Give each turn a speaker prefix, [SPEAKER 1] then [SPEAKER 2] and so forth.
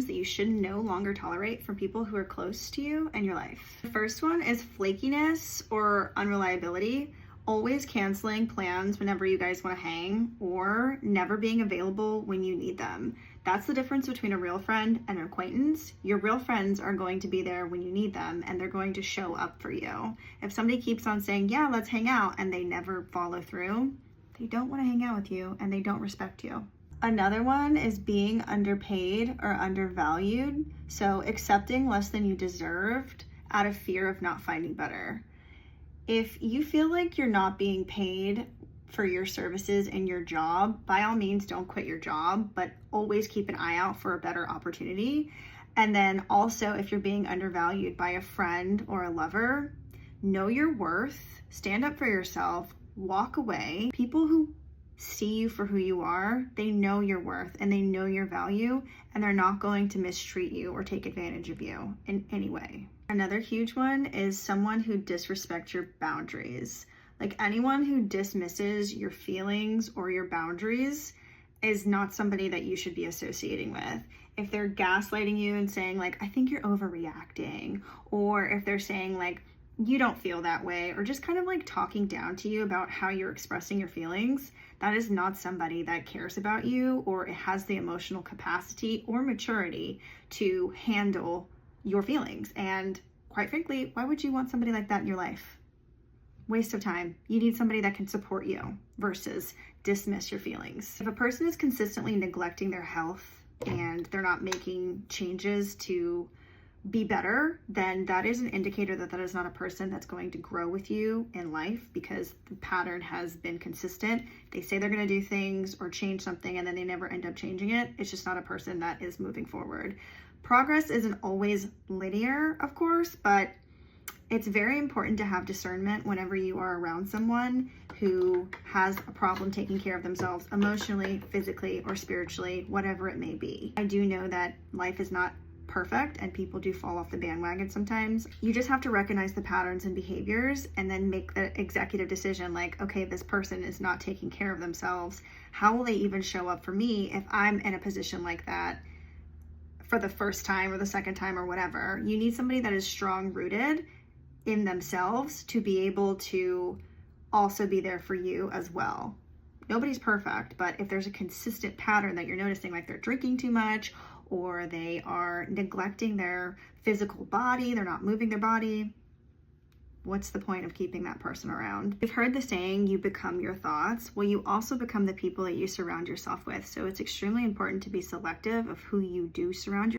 [SPEAKER 1] that you should no longer tolerate from people who are close to you and your life. The first one is flakiness or unreliability, always canceling plans whenever you guys want to hang, or never being available when you need them. That's the difference between a real friend and an acquaintance. Your real friends are going to be there when you need them, and they're going to show up for you. If somebody keeps on saying, yeah, let's hang out, and they never follow through, they don't want to hang out with you and they don't respect you. Another one is being underpaid or undervalued. So accepting less than you deserved out of fear of not finding better. If you feel like you're not being paid for your services in your job, by all means, don't quit your job, but always keep an eye out for a better opportunity. And then also, if you're being undervalued by a friend or a lover, know your worth, stand up for yourself, walk away. People who see you for who you are, they know your worth and they know your value, and they're not going to mistreat you or take advantage of you in any way. Another huge one is someone who disrespects your boundaries. Like, anyone who dismisses your feelings or your boundaries is not somebody that you should be associating with. If they're gaslighting you and saying like, I think you're overreacting, or if they're saying like, you don't feel that way, or just kind of like talking down to you about how you're expressing your feelings, that is not somebody that cares about you or it has the emotional capacity or maturity to handle your feelings. And quite frankly, why would you want somebody like that in your life? Waste of time. You need somebody that can support you versus dismiss your feelings. If a person is consistently neglecting their health and they're not making changes to be better, then that is an indicator that that is not a person that's going to grow with you in life, because the pattern has been consistent. They say they're going to do things or change something and then they never end up changing it. It's just not a person that is moving forward. Progress isn't always linear, of course, but it's very important to have discernment whenever you are around someone who has a problem taking care of themselves emotionally, physically, or spiritually, whatever it may be. I do know that life is not perfect and people do fall off the bandwagon sometimes. You just have to recognize the patterns and behaviors and then make the executive decision like, okay, this person is not taking care of themselves. How will they even show up for me if I'm in a position like that for the first time or the second time or whatever? You need somebody that is strong rooted in themselves to be able to also be there for you as well. Nobody's perfect, but if there's a consistent pattern that you're noticing, like they're drinking too much, or they are neglecting their physical body, they're not moving their body, what's the point of keeping that person around? You've heard the saying, you become your thoughts. Well, you also become the people that you surround yourself with. So it's extremely important to be selective of who you do surround yourself